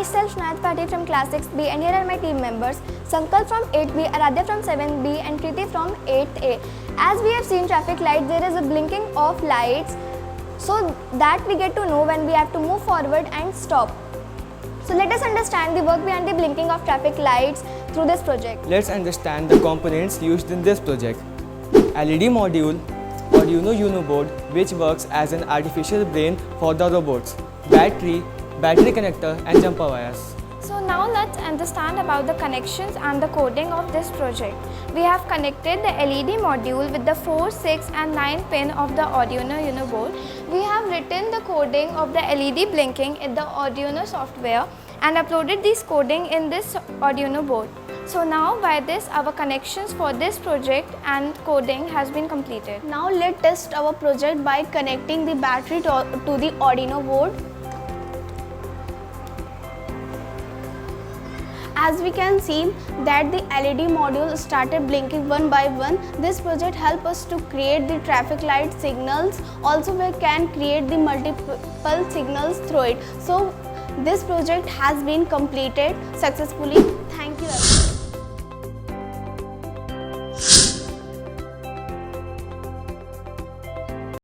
myself Shnath Patil from class 6B, and here are my team members Sankalp from 8B, Aradhya from 7B and Kriti from 8A. As we have seen traffic light, there is a blinking of lights so that we get to know when we have to move forward and stop. So let us understand the work behind the blinking of traffic lights through this project. Let's understand the components used in this project. LED module, Arduino Uno board which works as an artificial brain for the robots, battery connector and jumper wires. So now let's understand about the connections and the coding of this project. We have connected the LED module with the 4, 6 and 9 pin of the Arduino Uno board. We have written the coding of the LED blinking in the Arduino software and uploaded this coding in this Arduino board. So now by this our connections for this project and coding has been completed. Now let's test our project by connecting the battery to the Arduino board. As we can see that the LED module started blinking one by one. This project helps us to create the traffic light signals. Also we can create the multiple signals through it. So this project has been completed successfully.